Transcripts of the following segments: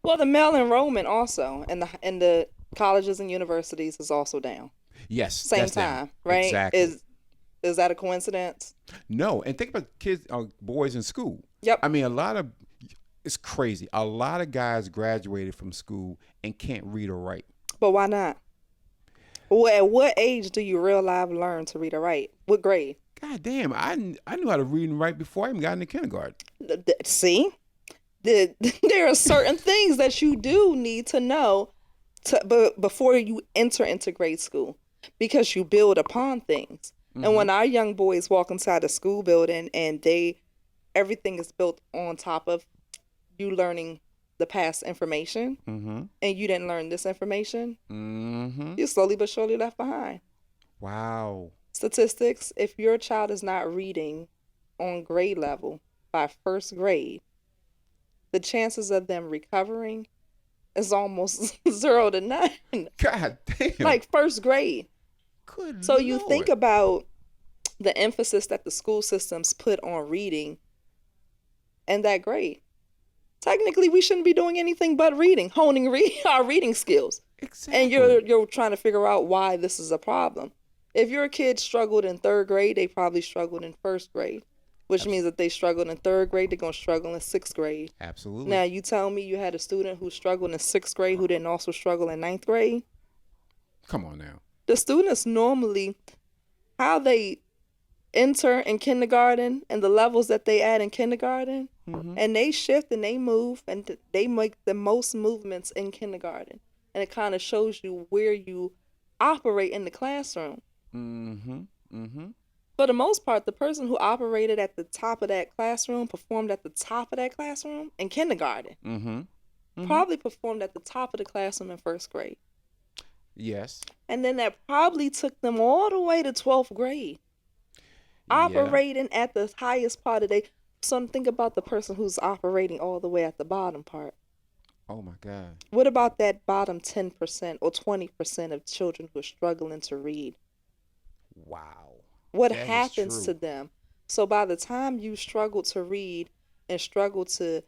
Well, the male enrollment also in the colleges and universities is also down. Yes, Same that's down. time, right? Exactly. Is that a coincidence? No, and think about kids, boys in school. Yep. I mean, a lot of it's crazy. A lot of guys graduated from school and can't read or write. But why not? Well, at what age do you real life learn to read or write? What grade? God damn, I knew how to read and write before I even got into kindergarten. See, there are certain things that you do need to know before you enter into grade school because you build upon things. And Mm-hmm. when our young boys walk inside a school building and everything is built on top of you learning the past information Mm-hmm. and you didn't learn this information, Mm-hmm. you're slowly but surely left behind. Wow. Statistics, if your child is not reading on grade level by first grade, the chances of them recovering is almost 0 to 9. God damn. Like first grade. Good So you think Lord. about the emphasis that the school systems put on reading and that grade. Technically, we shouldn't be doing anything but reading, honing our reading skills. And Exactly. you're trying to figure out why this is a problem. If your kid struggled in third grade, they probably struggled in first grade, which Abs- means that they struggled in third grade, they're going to struggle in sixth grade. Absolutely. Now, you tell me you had a student who struggled in sixth grade who didn't also struggle in ninth grade? Come on now. The students normally, how they enter in kindergarten and the levels that they add in kindergarten, Mm-hmm. and they shift and they move and they make the most movements in kindergarten. And it kind of shows you where you operate in the classroom. Mm-hmm. Mm-hmm. For the most part, the person who operated at the top of that classroom, performed at the top of that classroom in kindergarten, Mm-hmm. Mm-hmm. probably performed at the top of the classroom in first grade. Yes. And then that probably took them all the way to 12th grade, Yeah. operating at the highest part of the day. So think about the person who's operating all the way at the bottom part. Oh my God. What about that bottom 10% or 20% of children who are struggling to read? Wow. What That is happens to true. them? So by the time you struggle to read and struggle to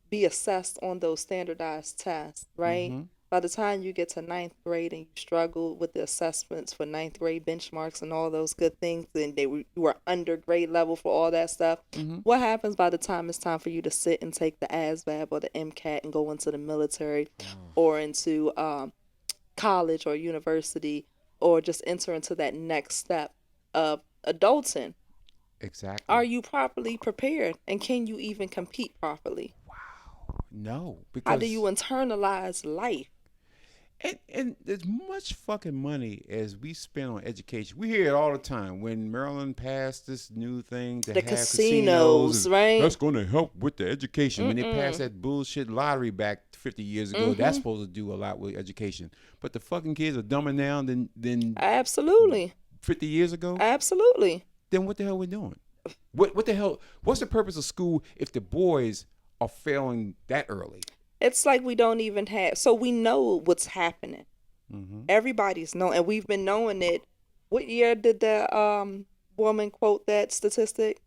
be assessed on those standardized tests, right? Mm-hmm. By the time you get to ninth grade and you struggle with the assessments for ninth grade benchmarks and all those good things, and you were under grade level for all that stuff. Mm-hmm. What happens by the time it's time for you to sit and take the ASVAB or the MCAT and go into the military Oh, or into college or university or just enter into that next step of adulting? exactly. Are you properly prepared and can you even compete properly? Wow. No, How do you because internalize life? and as much fucking money as we spend on education, we hear it all the time. When Maryland passed this new thing to The have casinos, casinos, and right? that's going to help with the education. When they passed Mm-mm. that bullshit lottery back 50 years ago, that's Mm-hmm. supposed to do a lot with education. But the fucking kids are dumber now than Absolutely. 50 years ago. Absolutely. Then what the hell we doing? What the hell? What's the purpose of school if the boys are failing that early? It's like we don't even have, so we know what's happening. Mm-hmm. Everybody's known, and we've been knowing it. What year did the woman quote that statistic?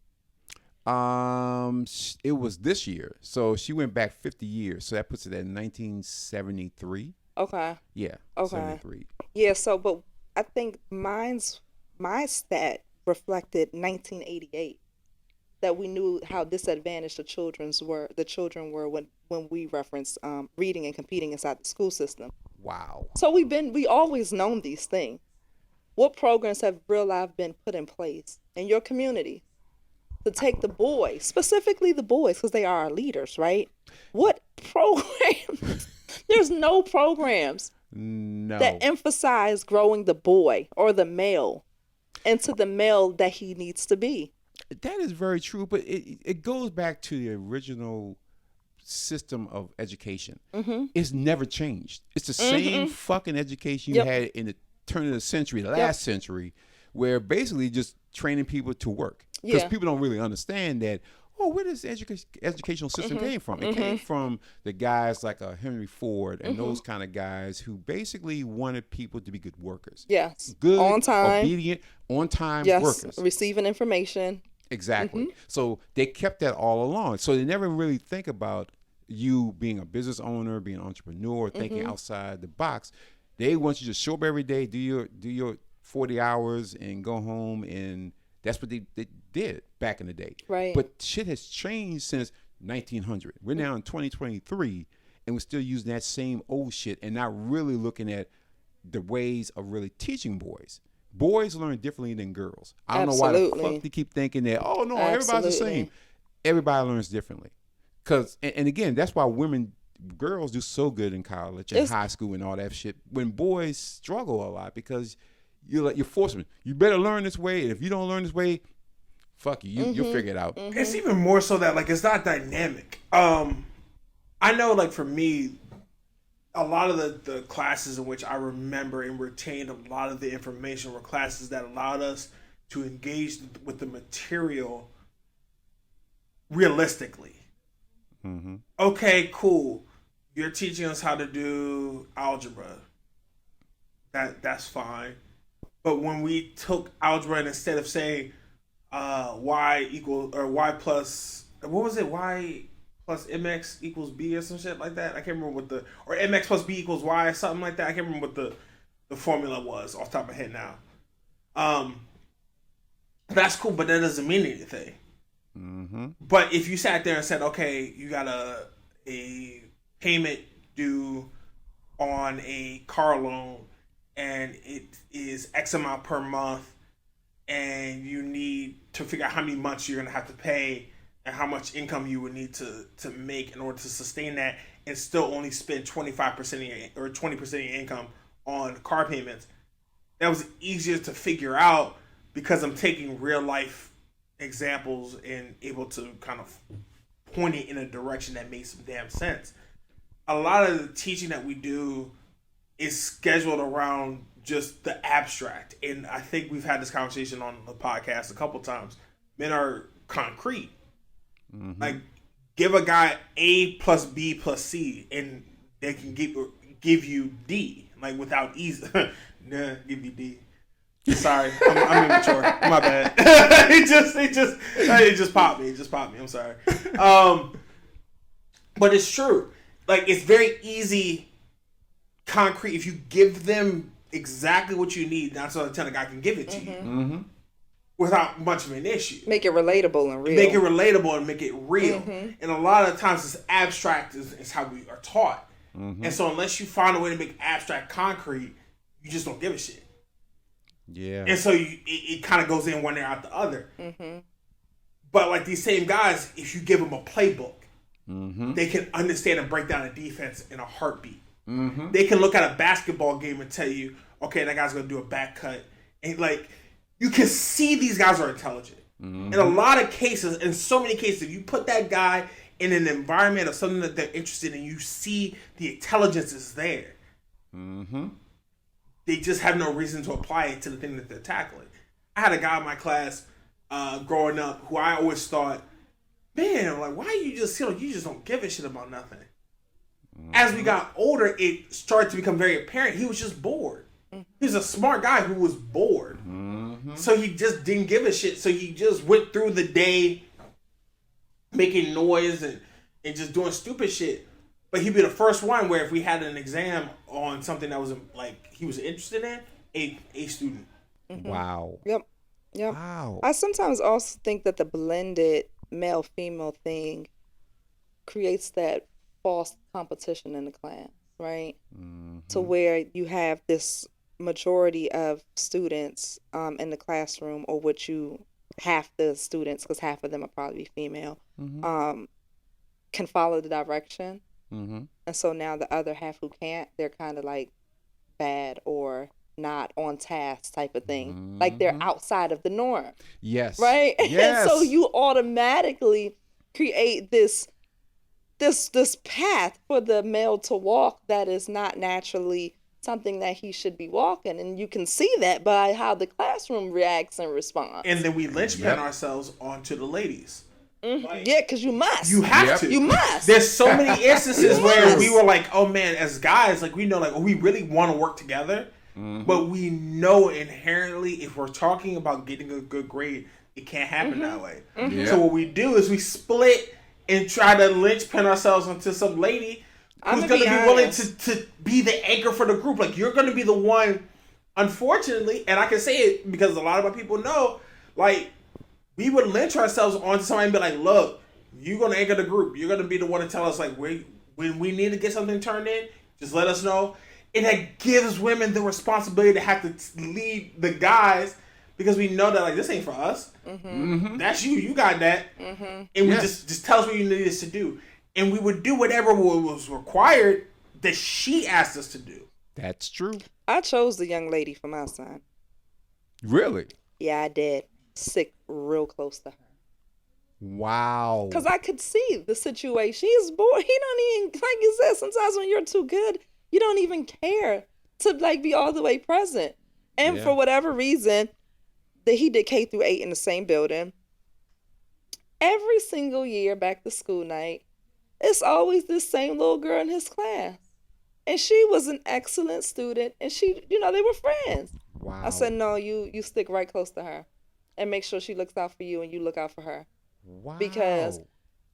It was this year, so she went back 50 years. So that puts it at 1973. Okay. Yeah, Okay. 73. Yeah, so but I think my stat reflected 1988, that we knew how disadvantaged the children were when we referenced reading and competing inside the school system. Wow. So we always known these things. What programs have real life been put in place in your community to take the boys, specifically the boys, because they are our leaders, right? What programs? There's no programs that No, emphasize growing the boy or the male into the male that he needs to be. that is very true, but it goes back to the original system of education. Mm-hmm. It's never changed. It's the same Mm-hmm. fucking education you Yep. had in the turn of the century, the Yep. last century, where basically just training people to work. Because Yeah. people don't really understand that. Oh, where does the educational system came from? It came from the guys like Henry Ford and those kind of guys who basically wanted people to be good workers, Yes. good, On time. obedient, on time Yes. workers. Receiving information. Exactly. So they kept that all along. So they never really think about you being a business owner, being an entrepreneur, thinking outside the box. They want you to show up every day, do your 40 hours, and go home, and that's what they did back in the day. Right. But shit has changed since 1900. We're now in 2023, and we're still using that same old shit and not really looking at the ways of really teaching boys. Boys learn differently than girls. I don't know why the fuck they keep thinking that, oh no, everybody's the same. Everybody learns differently. And again, that's why girls do so good in college and high school and all that shit, when boys struggle a lot, because you're forcing them. You better learn this way, and if you don't learn this way, fuck you. You'll figure it out. It's even more so that like it's not dynamic. I know, like for me, a lot of the classes in which I remember and retained a lot of the information were classes that allowed us to engage with the material realistically. Mm-hmm. Okay, cool. You're teaching us how to do algebra. That's fine. But when we took algebra and instead of saying y plus, what was it? Y plus mx equals b or some shit like that. I can't remember or mx plus b equals y or something like that. I can't remember what the formula was off the top of my head now. That's cool, but that doesn't mean anything. Mm-hmm. But if you sat there and said, okay, you got a payment due on a car loan and it is X amount per month, and you need to figure out how many months you're going to have to pay and how much income you would need to make in order to sustain that and still only spend 25% of your, or 20% of your income on car payments. That was easier to figure out because I'm taking real life examples and able to kind of point it in a direction that makes some damn sense. A lot of the teaching that we do is scheduled around just the abstract. And I think we've had this conversation on the podcast a couple times. Men are concrete. Mm-hmm. Like, give a guy A plus B plus C and they can give you D. Like, without easy. Nah, give you D. Sorry, I'm immature. My bad. it just popped me. It just popped me. I'm sorry. But it's true. Like, it's very easy, concrete. If you give them exactly what you need, that's what I tell a guy can give it to you without much of an issue. Make it relatable and real. Make it relatable and make it real. And a lot of times, it's abstract is how we are taught. And so, unless you find a way to make abstract concrete, you just don't give a shit. Yeah. And so it kind of goes in one ear out the other. But like these same guys, if you give them a playbook, they can understand and break down a defense in a heartbeat. They can look at a basketball game and tell you, okay, that guy's going to do a back cut. And like, you can see these guys are intelligent. In a lot of cases, in so many cases, if you put that guy in an environment of something that they're interested in, you see the intelligence is there. They just have no reason to apply it to the thing that they're tackling. I had a guy in my class growing up who I always thought, man, like, why you just don't give a shit about nothing. As we got older, it started to become very apparent he was just bored. He was a smart guy who was bored. So he just didn't give a shit. So he just went through the day making noise and just doing stupid shit. But he'd be the first one where if we had an exam on something that was like he was interested in, a student. Wow. Yep. Wow. I sometimes also think that the blended male-female thing creates that false competition in the class, right? To where you have this majority of students in the classroom, or half the students, because half of them are probably female, can follow the direction. And so now the other half who can't, they're kind of like bad or not on task type of thing. Like they're outside of the norm. Yes. Right? Yes. And so you automatically create this path for the male to walk that is not naturally something that he should be walking. And you can see that by how the classroom reacts and responds. And then we linchpin ourselves onto the ladies. Like, yeah, because you must. You have to. You must. There's so many instances where we were like, oh man, as guys, like we know, like we really want to work together, but we know inherently if we're talking about getting a good grade, it can't happen that way. So what we do is we split and try to lynchpin ourselves into some lady who's I'ma going to be be willing honest. to be the anchor for the group. Like, you're going to be the one, unfortunately, and I can say it because a lot of my people know, like, we would lynch ourselves onto somebody and be like, look, you're going to anchor the group. You're going to be the one to tell us, like, when we need to get something turned in, just let us know. And that gives women the responsibility to have to lead the guys because we know that, like, this ain't for us. That's you. You got that. And we just tell us what you need us to do. And we would do whatever was required that she asked us to do. That's true. I chose the young lady for my son. Really? Yeah, I did. Sick real close to her. Wow. Because I could see the situation. He's bored. He don't even, like you said, sometimes when you're too good, you don't even care to, like, be all the way present. And Yeah. for whatever reason, that he did K through 8 in the same building. Every single year back to school night, it's always this same little girl in his class. And she was an excellent student. And she, they were friends. Wow. I said, no, you stick right close to her and make sure she looks out for you and you look out for her. Wow. Because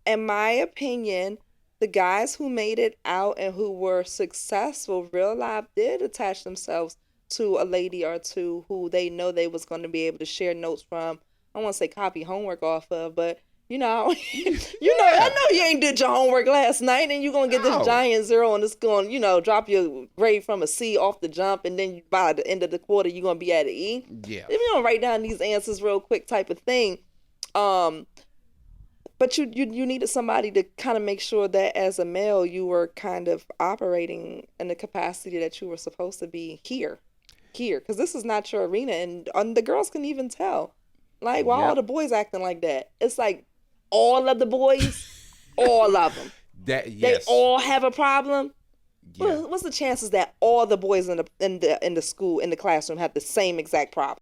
in my opinion, the guys who made it out and who were successful, real life, did attach themselves to a lady or two who they know they was going to be able to share notes from. I don't want to say copy homework off of, but I know you ain't did your homework last night and you're going to get this giant 0 and it's going, drop your grade from a C off the jump and then by the end of the quarter, you're going to be at an E. Yeah. If you don't write down these answers real quick type of thing, but you needed somebody to kind of make sure that as a male, you were kind of operating in the capacity that you were supposed to be here, because this is not your arena. And the girls can even tell, like, why all the boys acting like that? It's like all of the boys, all of them, they all have a problem. Yeah. What's the chances that all the boys in the school, in the classroom have the same exact problem?